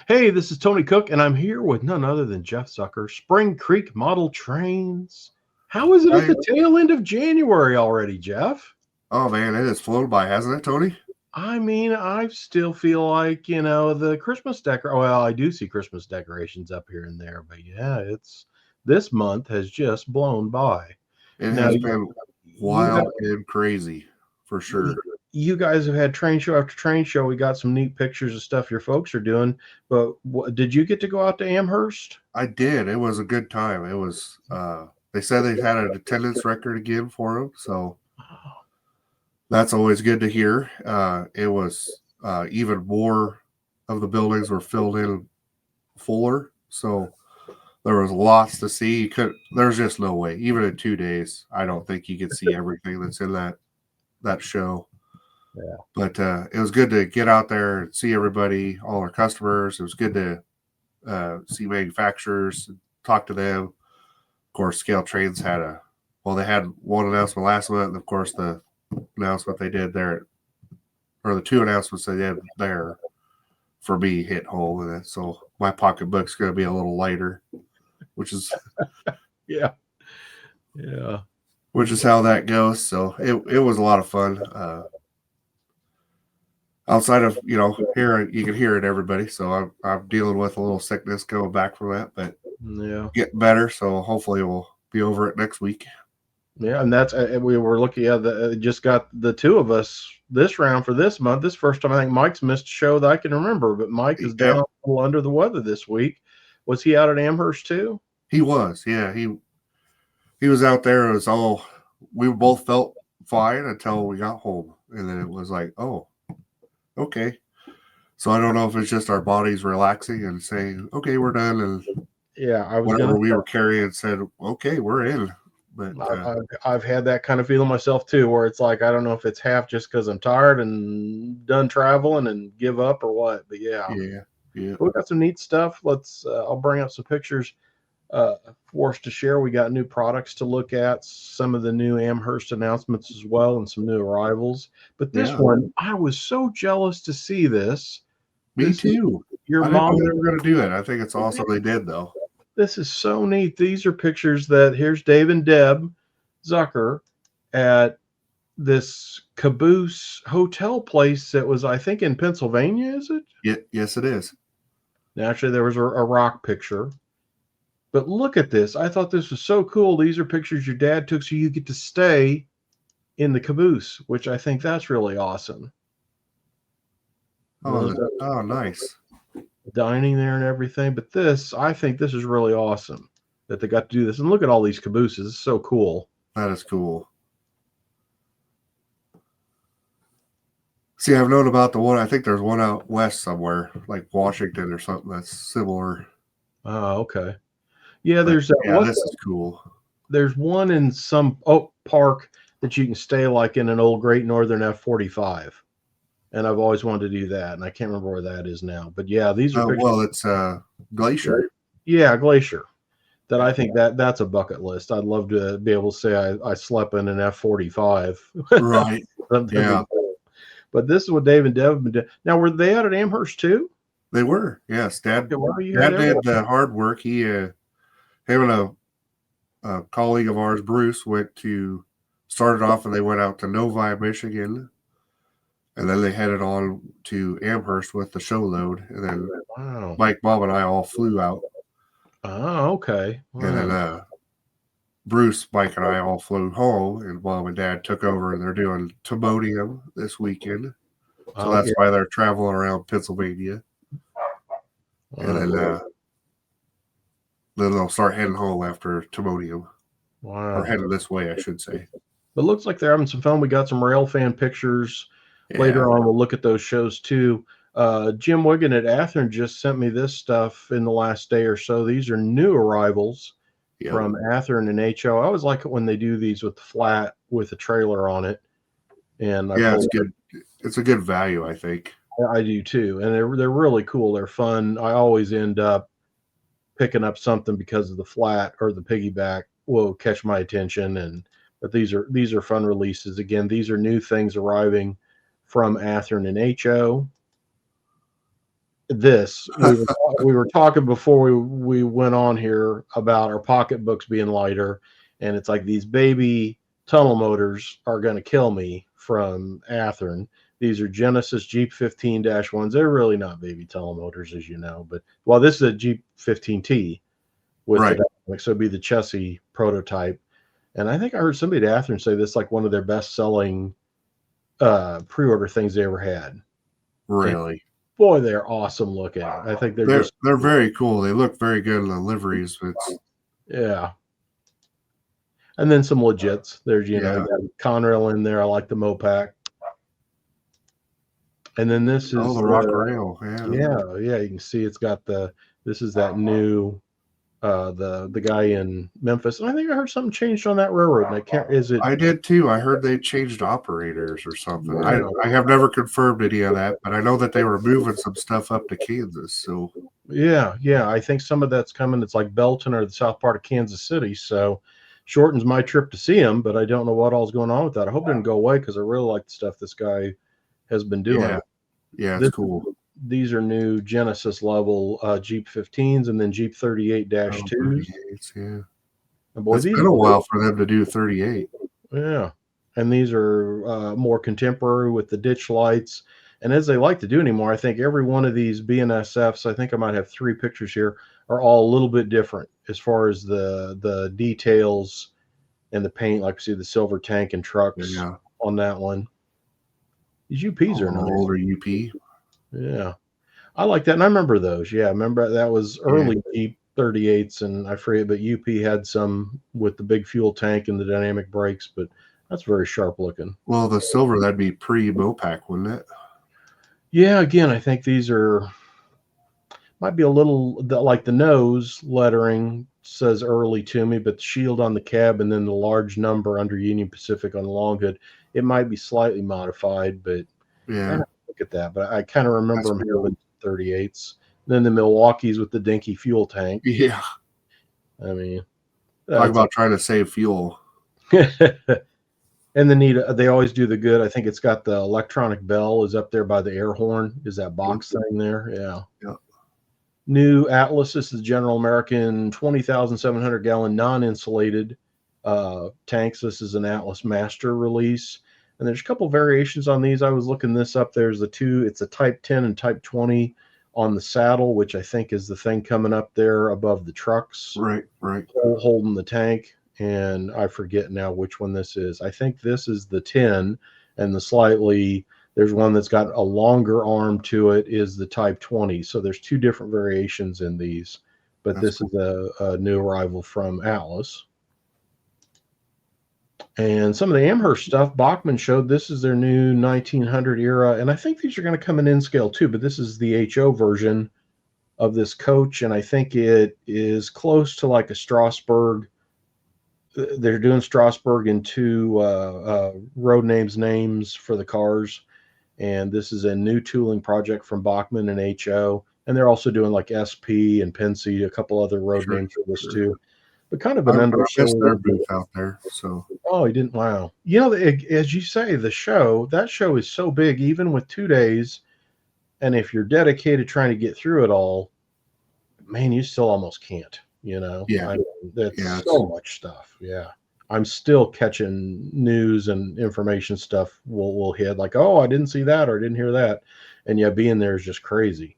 Hey, this is Tony Cook, and I'm here with none other than Jeff Zucker, Spring Creek Model Trains. How is it at the tail end of January already, Jeff? Oh man, it has flown by, hasn't it, Tony? I mean, I still feel like, the Christmas well, I do see Christmas decorations up here and there, but yeah, it's this month has just blown by. It Now, has been you wild and crazy for sure. you guys have had train show after train show. We got some neat pictures of stuff your folks are doing, but did you get to go out to Amherst? I did. It was a good time. It was. They said they had an attendance record again for them, so that's always good to hear. It was even more of the buildings were filled in fuller, so there was lots to see. There's just no way. Even in 2 days, I don't think you could see everything that's in that show. Yeah. But it was good to get out there and see everybody, all our customers. It was good to see manufacturers, talk to them. Of course, Scale Trains they had one announcement last month, and of course the announcement they did there, or the two announcements they did there for me hit home, and so my pocketbook's going to be a little lighter, which is yeah. Which is how that goes. So it was a lot of fun. Outside of here, you can hear it, everybody. So I'm dealing with a little sickness coming back from that, but getting better. So hopefully we'll be over it next week. Yeah, and that's we were looking at just got the two of us this round for this month. This first time I think Mike's missed a show that I can remember, but Mike is down a little under the weather this week. Was he out at Amherst too? He was, yeah. He was out there. It was we both felt fine until we got home, and then it was like, oh, okay. So I don't know if it's just our bodies relaxing and saying, okay, we're done, and whatever we were carrying said, okay, we're in. But I've had that kind of feeling myself too, where it's like I don't know if it's half just because I'm tired and done traveling and give up or what. But yeah. We got some neat stuff. I'll bring up some pictures for us to share. We got new products to look at, some of the new Amherst announcements as well, and some new arrivals. But this one, I was so jealous to see this. Me too. Your mom they were going to do it. I think it's awesome they did, though. This is so neat. These are pictures here's Dave and Deb Zucker at this Caboose hotel place that was, I think, in Pennsylvania, is it? Yes, it is. Naturally, there was a rock picture. But look at this. I thought this was so cool. These are pictures your dad took so you get to stay in the Caboose, which I think that's really awesome. Oh, nice. Dining there and everything. But I think this is really awesome that they got to do this. And look at all these cabooses. It's so cool. That is cool. See, I've known about the one. I think there's one out west somewhere, like Washington or something that's similar. Oh, okay. Yeah, this is cool. There's one in some park that you can stay like in an old Great Northern F-45. And I've always wanted to do that, and I can't remember where that is now. But yeah, these are pictures. Well, it's Glacier. Yeah, Glacier. That I think that's a bucket list. I'd love to be able to say I slept in an F-45. Right. Yeah. But this is what Dave and Deb have been doing. Now, were they out at Amherst too? They were. Yes, Dad. Dad did the hard work. He, him and a colleague of ours, Bruce, started off and they went out to Novi, Michigan. And then they headed on to Amherst with the show load. And then Mike, Bob, and I all flew out. Oh, okay. Wow. And then Bruce, Mike, and I all flew home. And Mom and Dad took over. And they're doing Timonium this weekend. So that's why they're traveling around Pennsylvania. And then they'll start heading home after Timonium. Wow. Or heading this way, I should say. It looks like they're having some fun. We got some rail fan pictures. Yeah. Later on, we'll look at those shows too. Jim Wigan at Athearn just sent me this stuff in the last day or so. These are new arrivals from Athearn and HO. I always like it when they do these with the flat with a trailer on it. And it's good. It's a good value, I think. I do too, and they're really cool. They're fun. I always end up picking up something because of the flat or the piggyback will catch my attention. But these are fun releases. Again, these are new things arriving from Athearn and HO. this. We were talking before we went on here about our pocketbooks being lighter, and it's like these baby tunnel motors are going to kill me from Athearn. These are Genesis Jeep 15-1s. They're really not baby tunnel motors, as you know, but well, this is a Jeep 15T with Right. the dynamic, so it'd be the chassis prototype. And I think I heard somebody at Athearn say this is like one of their best selling pre-order things they ever had. Really? And boy, they're awesome looking. I think they're very cool. They look very good in the liveries. Yeah. And then some legits. There's, you know, Conrail in there. I like the Mopac. And then this is the rock rail. Yeah. You can see it's got this is that new the guy in Memphis. And I think I heard something changed on that railroad. And I did too. I heard they changed operators or something. Yeah. I have never confirmed any of that, but I know that they were moving some stuff up to Kansas. So yeah. I think some of that's coming. It's like Belton or the south part of Kansas City. So shortens my trip to see him, but I don't know what all's going on with that. I hope it didn't go away because I really like the stuff this guy has been doing. Yeah, it's cool. These are new Genesis level Jeep 15s and then Jeep 38-2s. Yeah. And boy, it's been a while for them to do 38. Yeah. And these are more contemporary with the ditch lights. And as they like to do anymore, I think every one of these BNSFs, I think I might have 3 pictures here, are all a little bit different as far as the details and the paint. Like see the silver tank and trucks on that one. These UPs are nice. Older UP. Yeah. I like that. And I remember those. Yeah. I remember that was early Jeep 38s, and I forget, but UP had some with the big fuel tank and the dynamic brakes, but that's very sharp looking. Well, the silver, that'd be pre-Mopac, wouldn't it? Yeah. Again, I think these might be a little like the nose lettering says early to me, but the shield on the cab and then the large number under Union Pacific on the long hood, it might be slightly modified, but yeah. Look at that, but I kind of remember them here with 38s. Then the Milwaukees with the dinky fuel tank. Yeah. I mean, talk about trying to save fuel. And they always do the good. I think it's got the electronic bell is up there by the air horn. Is that box thing there? Yeah. New Atlas. This is General American 20,700 gallon non-insulated tanks. This is an Atlas Master release. And there's a couple variations on these. I was looking this up. There's it's a Type 10 and Type 20 on the saddle, which I think is the thing coming up there above the trucks. Right. Holding the tank. And I forget now which one this is. I think this is the 10, and there's one that's got a longer arm to it is the Type 20. So there's 2 different variations in these, but this is a new arrival from Atlas. And some of the Amherst stuff, Bachmann showed this is their new 1900 era. And I think these are going to come in scale too, but this is the HO version of this coach. And I think it is close to like a Strasbourg. They're doing Strasbourg in 2 road names for the cars. And this is a new tooling project from Bachmann and HO. And they're also doing like SP and Pensy, a couple other road names for this too. But kind of an undersold their booth out there. So he didn't. Wow. You know, as you say, that show is so big, even with 2 days. And if you're dedicated trying to get through it all, man, you still almost can't, you know? Yeah. That's so much stuff. Yeah. I'm still catching news and information stuff will hit like, oh, I didn't see that or I didn't hear that. And yeah, being there is just crazy.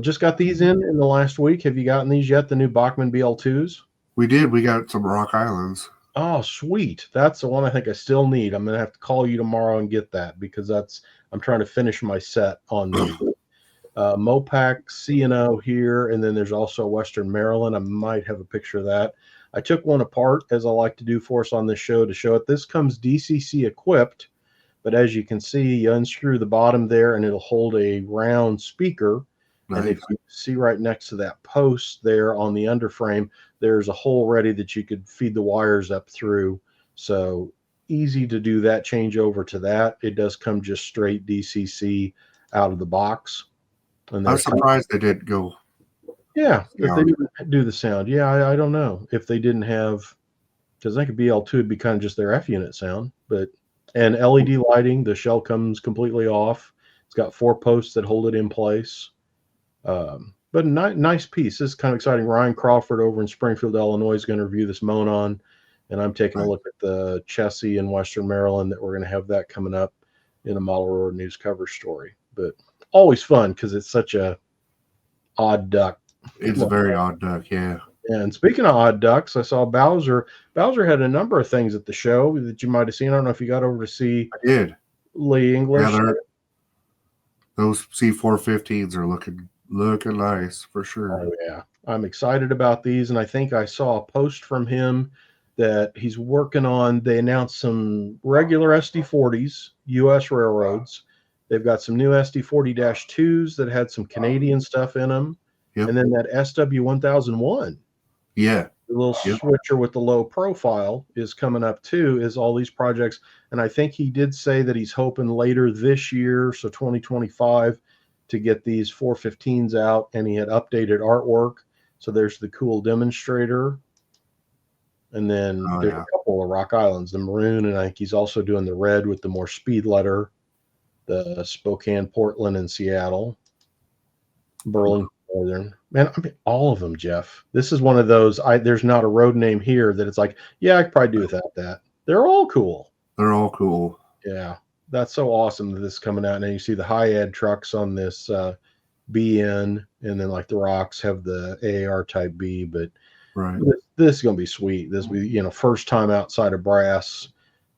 Just got these in the last week. Have you gotten these yet? The new Bachmann BL2s? We did. We got some Rock Islands. Oh, sweet. That's the one I think I still need. I'm going to have to call you tomorrow and get that because I'm trying to finish my set on these. Mopac, C&O here, and then there's also Western Maryland. I might have a picture of that. I took one apart, as I like to do for us on this show, to show it. This comes DCC equipped, but as you can see, you unscrew the bottom there, and it'll hold a round speaker. Nice. And if you see right next to that post there on the underframe, there's a hole ready that you could feed the wires up through. So easy to do that change over to that. It does come just straight DCC out of the box. And I'm surprised they didn't go. Yeah, if they didn't do the sound. Yeah, I don't know if they didn't have, because I think a BL2 would be kind of just their F unit sound. And LED lighting, the shell comes completely off. It's got 4 posts that hold it in place. But nice piece. This is kind of exciting. Ryan Crawford over in Springfield, Illinois is going to review this Monon, and I'm taking a look at the Chessie in Western Maryland that we're going to have that coming up in a Model Road News cover story. But always fun because it's such a odd duck. It's a very odd duck, yeah. And speaking of odd ducks, I saw Bowser. Bowser had a number of things at the show that you might have seen. I don't know if you got over to see. I did. Lee English. Yeah, those C415s are looking nice for sure. Oh yeah, I'm excited about these, and I think I saw a post from him that he's working on. They announced some regular SD40s, U.S. railroads. They've got some new SD40-2s that had some Canadian stuff in them. Yep. And then that SW1001. Yeah. The little switcher with the low profile is coming up too, is all these projects. And I think he did say that he's hoping later this year, so 2025, to get these 415s out. And he had updated artwork. So there's the cool demonstrator. And then there's a couple of Rock Islands, the maroon, and I think he's also doing the red with the more speed letter, the Spokane, Portland, and Seattle. Burlington Northern. Man, I mean, all of them, Jeff. This is one of those, there's not a road name here that it's like, yeah, I could probably do without that. They're all cool. They're all cool. Yeah. That's so awesome that this is coming out. And then you see the high-ed trucks on this BN, and then like the Rocks have the AAR Type B, but this is going to be sweet. This will be, first time outside of brass,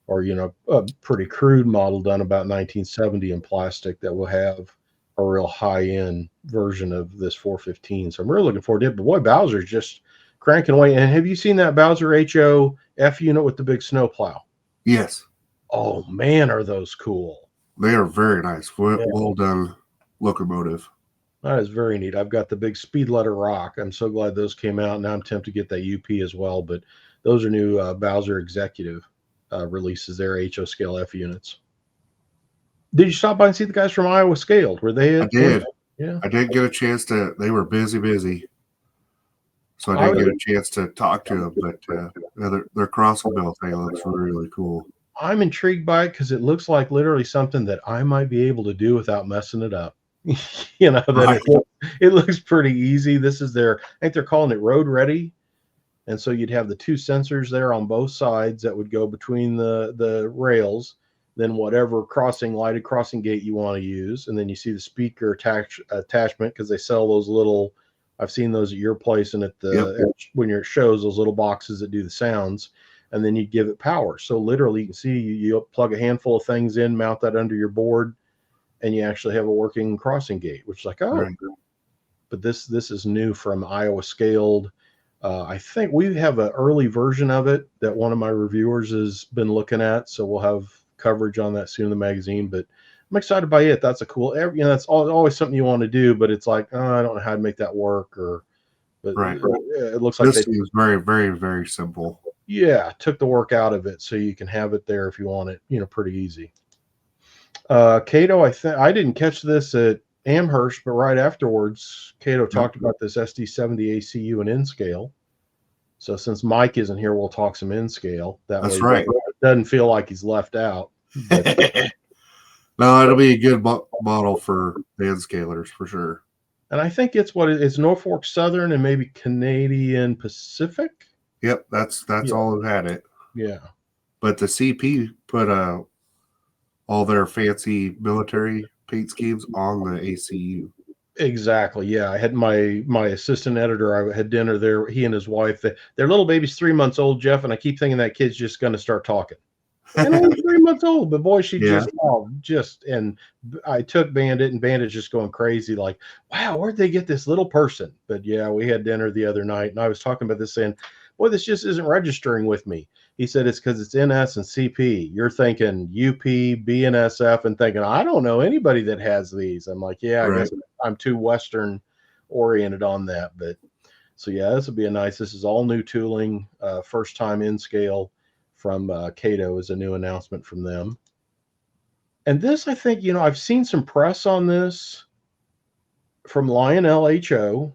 or, a pretty crude model done about 1970 in plastic that will have a real high-end version of this 415. So I'm really looking forward to it. But boy, Bowser's just cranking away. And have you seen that Bowser HO F unit with the big snowplow? Yes. Oh, man, are those cool. They are very nice. Well done locomotive. That is very neat. I've got the big speed letter Rock. I'm so glad those came out. Now I'm tempted to get that UP as well. But those are new Bowser Executive releases, their HO scale F units. Did you stop by and see the guys from Iowa Scaled? Were they? I did. Yeah. I didn't get a chance to. They were busy. So I didn't get a chance to talk to them. But their crossing bill thing looks really cool. I'm intrigued by it because it looks like literally something that I might be able to do without messing it up. It looks pretty easy. This is I think they're calling it road ready. And so you'd have the 2 sensors there on both sides that would go between the rails. Then whatever lighted crossing gate you want to use. And then you see the speaker attachment, because they sell those little, I've seen those at your place, and when you're at shows, those little boxes that do the sounds, and then you give it power. So literally you can see you plug a handful of things in, mount that under your board, and you actually have a working crossing gate, which is like, but this is new from Iowa Scaled. I think we have an early version of it that one of my reviewers has been looking at. So we'll have coverage on that soon in the magazine, but I'm excited by it. That's a cool, that's always something you want to do, but it's like, I don't know how to make that work, it looks like this is very, very, very simple. Yeah, took the work out of it, so you can have it there if you want it, pretty easy. Kato, I didn't catch this at Amherst, but right afterwards, Kato talked about this SD70 ACU and N-scale. So since Mike isn't here, we'll talk some N-scale. That's right. It doesn't feel like he's left out. No, it'll be a good model for the N-scalers for sure. And I think it's Norfolk Southern and maybe Canadian Pacific. Yep, that's all who had it. Yeah. But the CP put all their fancy military paint schemes on the ACU. Exactly. Yeah. I had my assistant editor, I had dinner there. He and his wife, their little baby's 3 months old, Jeff, and I keep thinking that kid's just going to start talking. And only 3 months old, but boy, she and I took Bandit, and Bandit's just going crazy, like, wow, where'd they get this little person? But yeah, we had dinner the other night, and I was talking about this, saying, boy, this just isn't registering with me. He said it's because it's NS and CP. You're thinking UP, BNSF, and thinking, I don't know anybody that has these. I'm like, yeah, I guess I'm too Western oriented on that. But so yeah, this would be this is all new tooling, first time in scale from Kato is a new announcement from them. And this, I think, I've seen some press on this from Lionel HO.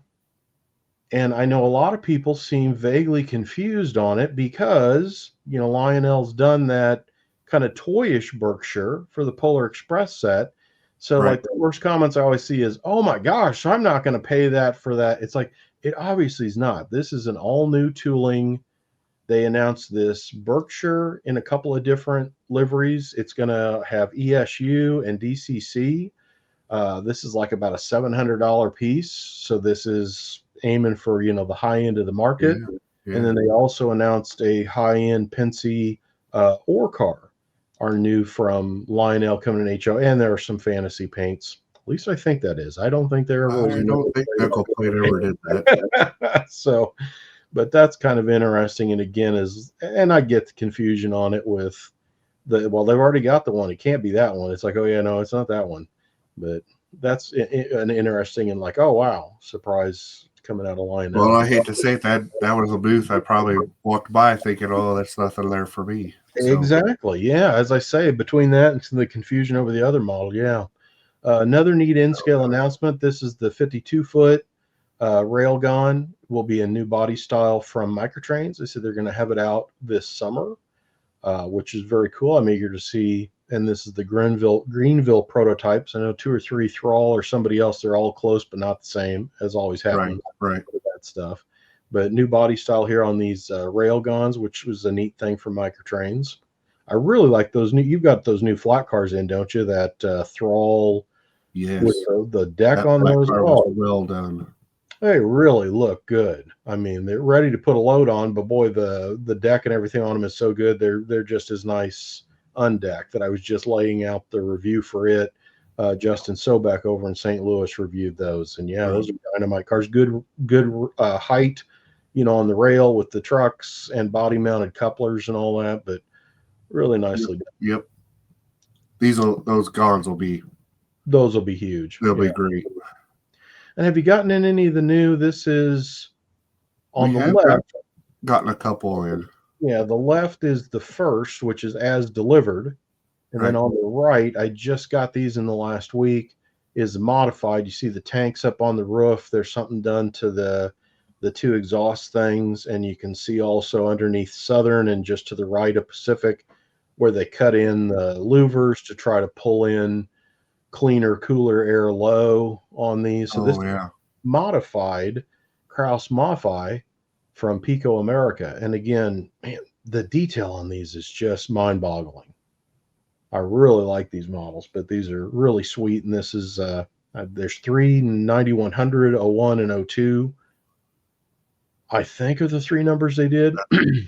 And I know a lot of people seem vaguely confused on it because, Lionel's done that kind of toyish Berkshire for the Polar Express set. So like the worst comments I always see is, "Oh my gosh, I'm not going to pay that for that." It's like, it obviously is not. This is an all new tooling. They announced this Berkshire in a couple of different liveries. It's going to have ESU and DCC. This is like about a $700 piece. So this is aiming for, the high end of the market. Yeah. And then they also announced a high end Pensy ore car, are new from Lionel coming in HO. And there are some fantasy paints. At least I think that is. I don't think there ever was. I don't think Nickel Plate ever did that. So, but that's kind of interesting. And again, and I get the confusion on it with they've already got the one. It can't be that one. It's like, oh yeah, no, it's not that one. But that's an interesting and like, oh wow, surprise coming out of Lionel. Well, I hate to say it, that was a booth I probably walked by thinking, oh, that's nothing there for me. So. Exactly. Yeah. As I say, between that and the confusion over the other model. Yeah. Another neat in-scale announcement. This is the 52-foot Railgun. Will be a new body style from Microtrains. They said they're going to have it out this summer, which is very cool. I'm eager to see. And this is the Greenville prototypes. I know 2 or 3 Thrall or somebody else. They're all close, but not the same, as always happens. Right. With that stuff. But new body style here on these Railguns, which was a neat thing for Microtrains. I really like those new. You've got those new flat cars in, don't you? That Thrall. Yes. With the deck on those. Oh, well done. They really look good. I mean, they're ready to put a load on, but boy, the deck and everything on them is so good. They're just as nice undecked. That I was just laying out the review for it. Justin Sobeck over in St. Louis reviewed those, and yeah, those are dynamite cars. Good height, on the rail with the trucks and body mounted couplers and all that, but really nicely done. Yep. Those Gons will be. Those will be huge. They'll be great. And have you gotten in any of the new? This is on the left. Gotten a couple in. Yeah, the left is the first, which is as delivered. And then on the right, I just got these in the last week, is modified. You see the tanks up on the roof. There's something done to the 2 exhaust things. And you can see also underneath Southern and just to the right of Pacific where they cut in the louvers to try to pull in cleaner, cooler air low on these. So this is modified, Kraus Modify from Piko America. And again, man, the detail on these is just mind-boggling. I really like these models, but these are really sweet. And this is there's 3 9100, 01, and 02. I think are the 3 numbers they did.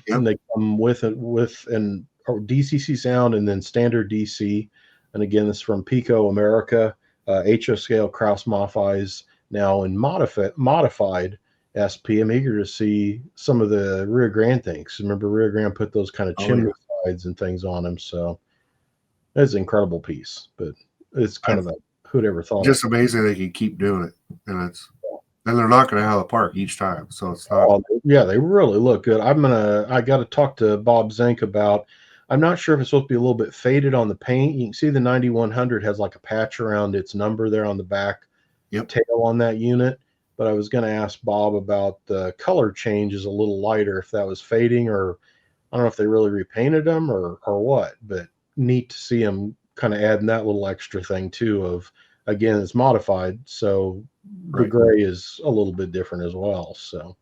And they come with an DCC sound and then standard DC. And again, this is from Piko America. HO scale Kraus modifies now in modified SP. I'm eager to see some of the Rio Grande things. Remember, Rio Grande put those kind of chimney sides and things on them. So it's an incredible piece, but it's kind of a who'd ever thought. Just amazing they can keep doing it, and they're knocking it out of the park each time. So it's not. Yeah, they really look good. I got to talk to Bob Zink about. I'm not sure if it's supposed to be a little bit faded on the paint. You can see the 9100 has like a patch around its number there on the back tail on that unit. But I was going to ask Bob about the color change is a little lighter, if that was fading, or I don't know if they really repainted them or what. But neat to see them kind of adding that little extra thing too of, again, it's modified. So the gray is a little bit different as well. So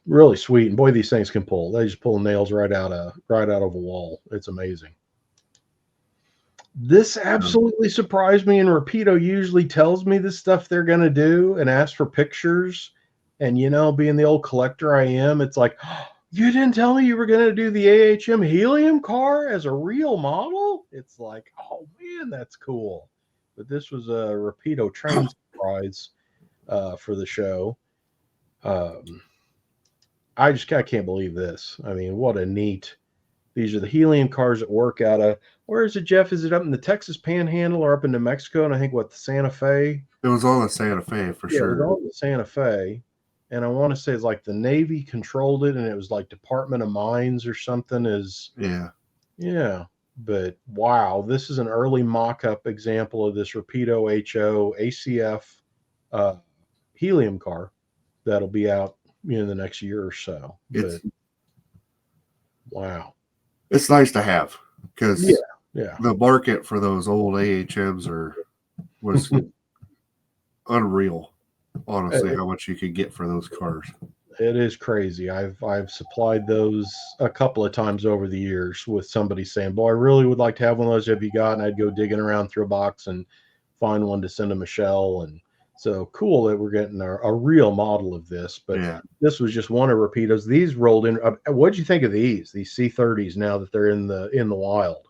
really sweet. And boy, these things can pull. They just pull nails right out of a wall. It's amazing. This absolutely surprised me. And Repido usually tells me the stuff they're going to do and asks for pictures. And, being the old collector I am, it's like, oh, you didn't tell me you were going to do the AHM helium car as a real model? It's like, oh man, that's cool. But this was a Repido train surprise for the show. I can't believe this. I mean, what a neat. These are the helium cars that work out of, where is it, Jeff? Is it up in the Texas Panhandle or up in New Mexico? And I think the Santa Fe? It was on the Santa Fe for sure. It was on the Santa Fe. And I want to say it's like the Navy controlled it, and it was like Department of Mines or something. Yeah. But wow, this is an early mock-up example of this Repido HO ACF helium car that'll be out in the next year or so. Wow. It's nice to have because the market for those old AHMs are was unreal. Honestly, how much you could get for those cars. It is crazy. I've supplied those a couple of times over the years with somebody saying, "Boy, I really would like to have one of those. Have you got?" And I'd go digging around through a box and find one to send to Michelle. And so cool that we're getting a real model of this. But this was just one of Repido's. These rolled in. What'd you think of these C30s now that they're in the wild?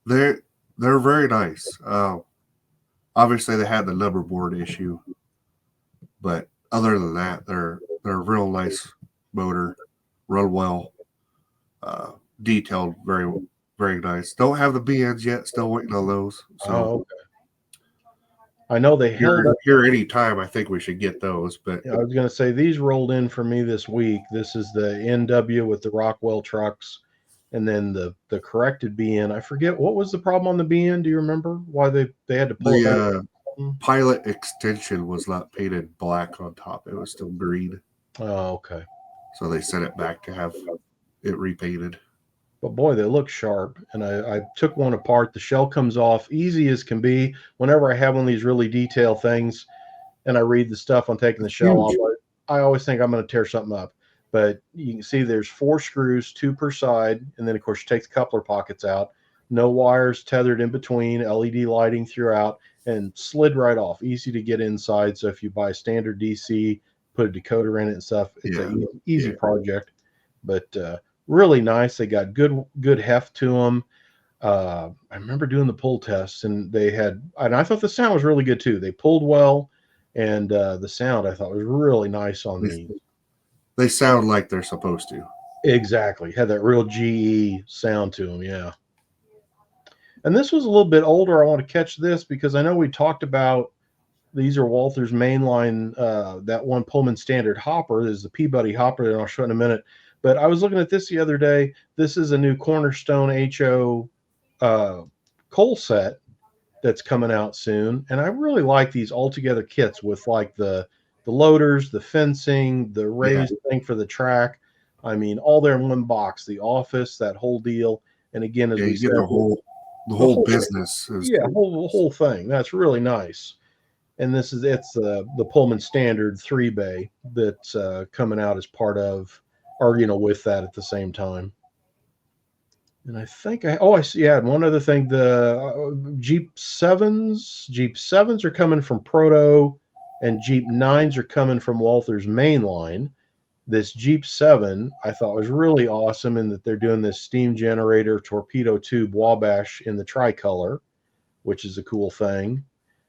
They're very nice. Obviously, they had the number board issue, but other than that, they're a real nice motor, run well, detailed, very very nice. Don't have the BNs yet. Still waiting on those. So okay. I know they held up here any time. I think we should get those. But I was going to say these rolled in for me this week. This is the NW with the Rockwell trucks, and then the corrected BN. I forget what was the problem on the BN. Do you remember why they had to pull it back? Pilot extension was not painted black on top. It was still green. Oh, okay. So they sent it back to have it repainted. But boy, they look sharp. And I took one apart. The shell comes off easy as can be. Whenever I have one of these really detailed things and I read the stuff on taking the shell off, I always think I'm going to tear something up. But you can see there's 4 screws, 2 per side. And then, of course, you take the coupler pockets out. No wires tethered in between, LED lighting throughout, and slid right off. Easy to get inside. So if you buy a standard DC, put a decoder in it and stuff, it's an easy project. But really nice. They got good heft to them. I remember doing the pull tests, and I thought the sound was really good too. They pulled well, and the sound I thought was really nice on these. They sound like they're supposed to. Exactly. Had that real GE sound to them, yeah. And this was a little bit older. I want to catch this because I know we talked about these are Walther's mainline, that one Pullman Standard hopper. There's the Peabody hopper that I'll show in a minute. But I was looking at this the other day. This is a new Cornerstone HO coal set that's coming out soon. And I really like these all-together kits with like the loaders, the fencing, the raised thing for the track. I mean, all there in one box, the office, that whole deal. And again, as we said, the whole business. Whole thing. That's really nice. And it's the Pullman Standard 3-bay that's coming out as part of, or with that at the same time. And I think I see. Yeah, and one other thing, the Jeep 7s are coming from Proto, and Jeep 9s are coming from Walther's mainline. This Jeep 7 I thought was really awesome in that they're doing this steam generator torpedo tube Wabash in the tricolor, which is a cool thing.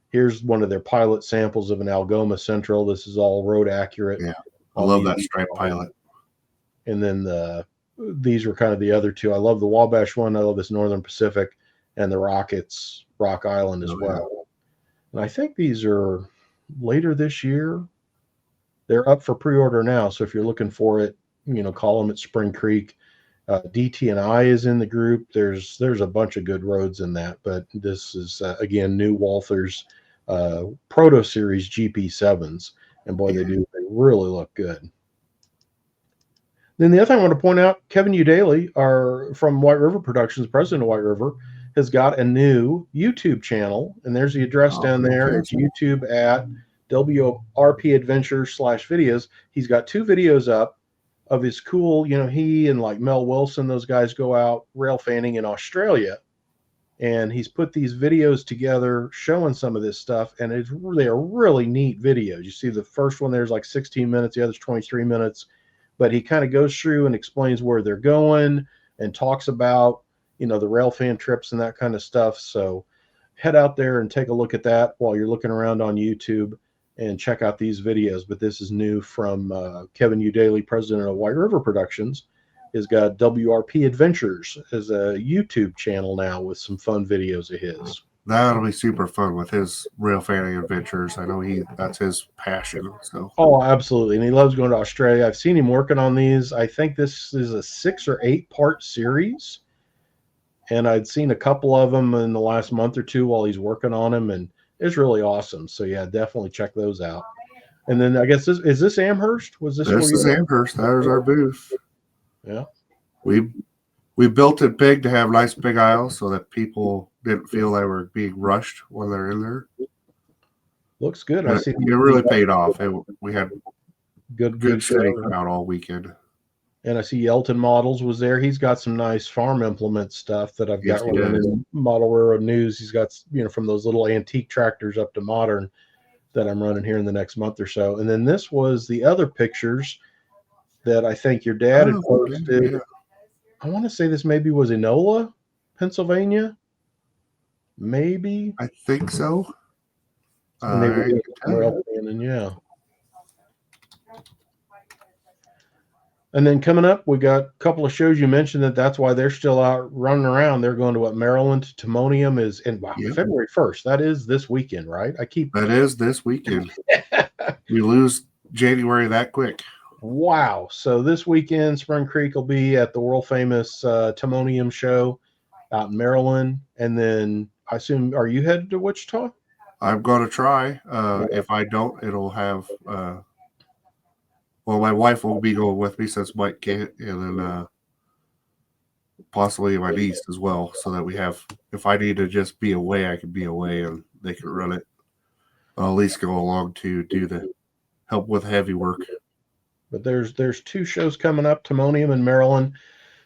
Here's one of their pilot samples of an Algoma Central. This is all road accurate. Yeah, I love that stripe pilot. And then these were kind of the other two. I love the Wabash one. I love this Northern Pacific, and the Rockets Rock Island as well. And I think these are later this year. They're up for pre-order now. So if you're looking for it, call them at Spring Creek. DT&I is in the group. There's a bunch of good roads in that, but this is again new Walther's Proto Series GP7s, and boy, they really look good. Then the other thing I want to point out, Kevin Udaly, from White River Productions, president of White River, has got a new YouTube channel, and there's the address down there. It's YouTube at WRP Adventures /videos. He's got 2 videos up of his cool, he and like Mel Wilson, those guys go out rail fanning in Australia, and he's put these videos together showing some of this stuff, and they are really neat videos. You see the first one there's like 16 minutes, the other's 23 minutes, but he kind of goes through and explains where they're going and talks about, the rail fan trips and that kind of stuff. So head out there and take a look at that while you're looking around on YouTube and check out these videos. But this is new from Kevin Udaly, president of White River Productions. Has got WRP Adventures as a YouTube channel now with some fun videos of his. That'll be super fun with his rail fanning adventures. I know that's his passion. So. Oh, absolutely. And he loves going to Australia. I've seen him working on these. I think this is a 6 or 8 part series. And I'd seen a couple of them in the last month or 2 while he's working on them, and it's really awesome. So yeah, definitely check those out. And then I guess is this Amherst? This is Amherst. There's our booth. Yeah. We built it big to have nice big aisles so that people didn't feel they were being rushed when they're in there. Looks good. I see it really paid off. We had good steady crowd all weekend. And I see Elton Models was there. He's got some nice farm implement stuff that I've got running in Model Railroad News. He's got, from those little antique tractors up to modern that I'm running here in the next month or so. And then this was the other pictures that I think your dad had posted. Yeah. I want to say this maybe was Enola, Pennsylvania. Maybe. I think so. And they were yeah. And then coming up, we got a couple of shows. You mentioned that's why they're still out running around. They're going to Maryland. Timonium is in February 1st. That is this weekend, right? That is this weekend. We lose January that quick. Wow. So this weekend, Spring Creek will be at the world famous Timonium show out in Maryland. And then I assume, are you headed to Wichita? I'm going to try. If I don't, it'll have well, my wife will be going with me since Mike can't, and then possibly my niece as well, so that we have, if I need to just be away, I can be away and they can run it. I'll at least go along to do the help with heavy work. But there's 2 shows coming up, Timonium in Maryland,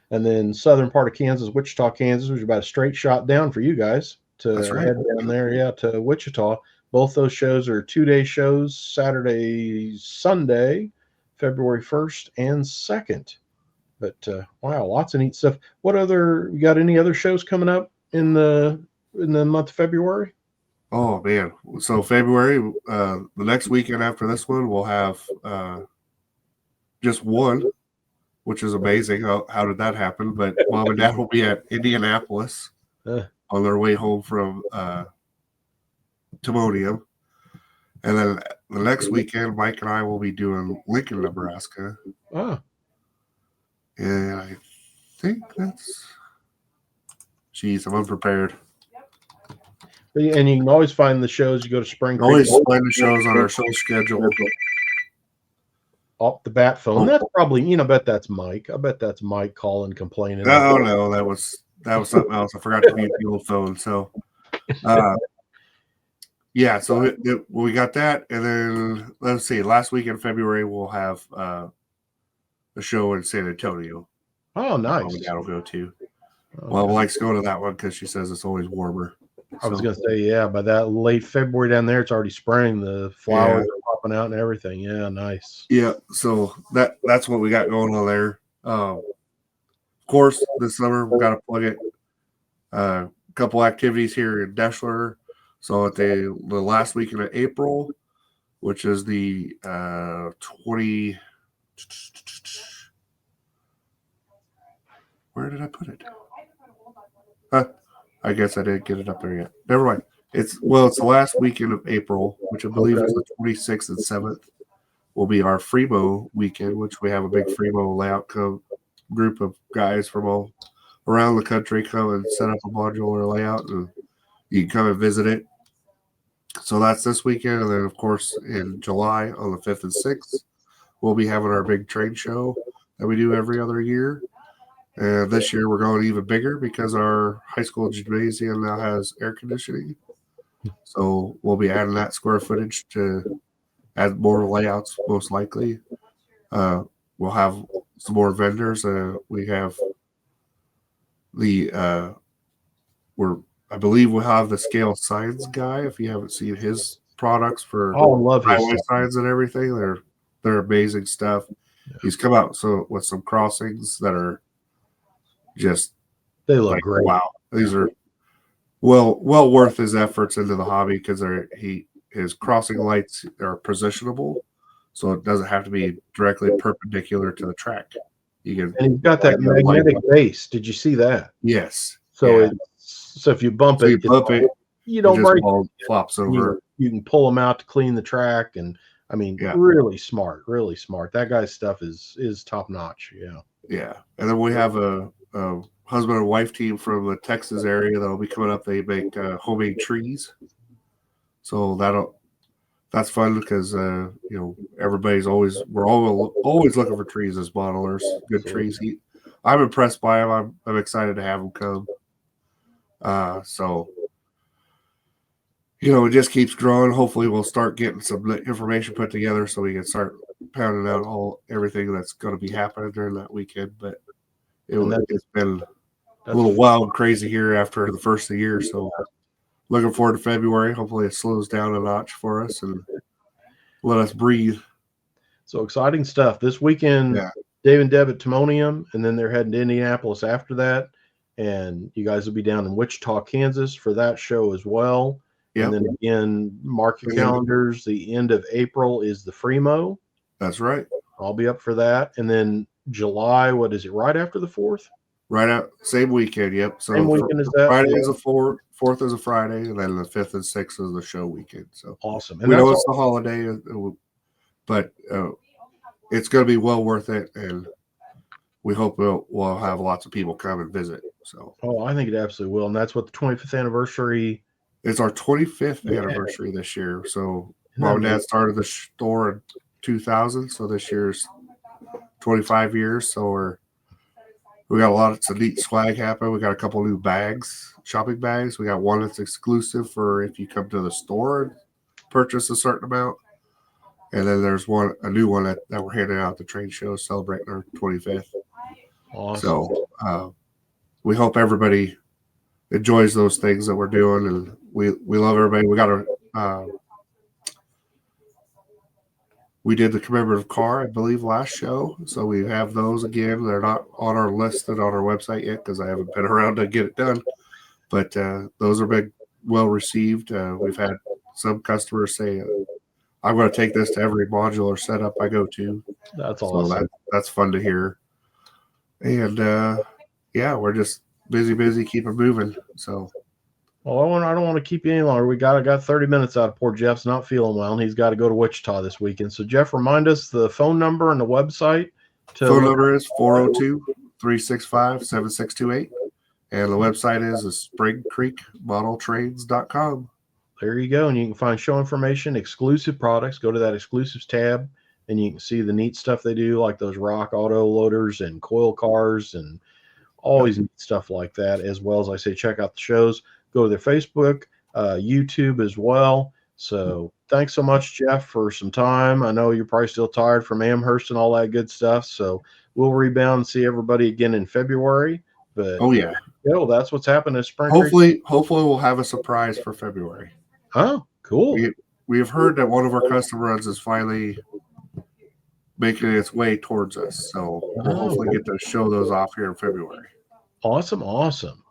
and then southern part of Kansas, Wichita, Kansas, which is about a straight shot down for you guys to head down there, to Wichita. Both those shows are 2-day shows, Saturday, Sunday, February 1st and 2nd. But wow, lots of neat stuff. You got any other shows coming up in the month of February? Oh man. So February, the next weekend after this one, we'll have just one, which is amazing. How did that happen? But Mom and Dad will be at Indianapolis on their way home from Timonium. And then the next weekend, Mike and I will be doing Lincoln, Nebraska. Oh. And I think that's... Jeez, I'm unprepared. And you can always find the shows. You go to Spring Creek. Always find the shows on our show schedule. Off the bat phone. That's probably, I bet that's Mike. I bet that's Mike calling, complaining. No, that was something else. I forgot to mute the old phone. So, yeah, so we got that, and then let's see. Last week in February, we'll have a show in San Antonio. Oh, nice. That'll go to. Well, likes to go to that one because she says it's always warmer. I was going to say, yeah, by that late February down there, it's already spring. The flowers are popping out and everything. Yeah, nice. Yeah, so that's what we got going on there. Of course, this summer we got to plug it. A couple activities here in Deschler. So at the last weekend of April, which is the 20. Where did I put it? I guess I didn't get it up there yet. Never mind. It's the last weekend of April, which I believe is the 26th and 7th, will be our Fremo weekend, which we have a big Fremo layout group of guys from all around the country come and set up a modular layout, and you can come and visit it. So that's this weekend. And then, of course, in July on the 5th and 6th, we'll be having our big trade show that we do every other year. And this year we're going even bigger because our high school gymnasium now has air conditioning. So we'll be adding that square footage to add more layouts, most likely. We'll have some more vendors. We have I believe we'll have the Scale Signs guy. If you haven't seen his products for highway signs and everything, they're amazing stuff. Yeah. He's come out with some crossings that are just, they look great. Wow, these are well worth his efforts into the hobby because his crossing lights are positionable, so it doesn't have to be directly perpendicular to the track. And he's got that magnetic base. Did you see that? Yes. So if you bump it, you don't break it. Flops over. You can pull them out to clean the track, and I mean, really smart. That guy's stuff is top notch. Yeah. Yeah, and then we have a husband and wife team from the Texas area that'll be coming up. They make homemade trees, so that's fun because we're always looking for trees as modelers. Good trees. I'm impressed by them. I'm excited to have them come. So it just keeps growing. Hopefully we'll start getting some information put together so we can start pounding out everything that's going to be happening during that weekend. But it's been a little wild and crazy here after the first of the year. So looking forward to February. Hopefully it slows down a notch for us and let us breathe. So exciting stuff. This weekend, Dave and Deb at Timonium, and then they're heading to Indianapolis after that. And you guys will be down in Wichita, Kansas for that show as well. Yep. And then again, mark your calendars. The end of April is the Fremo. That's right. I'll be up for that. And then July, what is it, right after the 4th? Right out, same weekend, yep. So same weekend is that. Friday is the 4th is a Friday, and then the 5th and 6th is the show weekend. So awesome. And we know it's the holiday, but it's going to be well worth it, and we hope we'll have lots of people come and visit. So I think it absolutely will, and that's what the 25th anniversary. It's our 25th anniversary this year. So Mom and Dad started the store in 2000, so this year's 25 years. So we got lots of neat swag happening. We got a couple new bags, shopping bags. We got one that's exclusive for if you come to the store and purchase a certain amount. And then there's a new one that we're handing out at the trade show celebrating our 25th. Awesome. So we hope everybody enjoys those things that we're doing, and we love everybody. We got we did the commemorative car, I believe, last show. So we have those again. They're not on our list and on our website yet because I haven't been around to get it done. But those are been well received. We've had some customers say, I'm going to take this to every modular setup I go to. That's awesome. So that's fun to hear. And we're just busy, keep it moving. So. Well, I don't want to keep you any longer. I got 30 minutes out of poor Jeff's not feeling well, and he's got to go to Wichita this weekend. So, Jeff, remind us the phone number and the website. Phone number is 402-365-7628, and the website is springcreekmodeltrades.com. There you go, and you can find show information, exclusive products. Go to that exclusives tab, and you can see the neat stuff they do, like those rock auto loaders and coil cars and always neat stuff like that, as well as I say, check out the shows. Go to their Facebook, YouTube as well. So thanks so much, Jeff, for some time. I know you're probably still tired from Amherst and all that good stuff. So we'll rebound and see everybody again in February. But that's what's happening at Spring Creek. Hopefully we'll have a surprise for February. Oh, cool. We have heard that one of our custom runs is finally making its way towards us. So we'll hopefully get to show those off here in February. Awesome.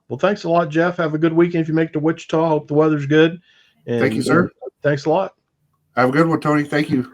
Well, thanks a lot, Jeff. Have a good weekend if you make it to Wichita. Hope the weather's good. And thank you, sir. Thanks a lot. Have a good one, Tony. Thank you.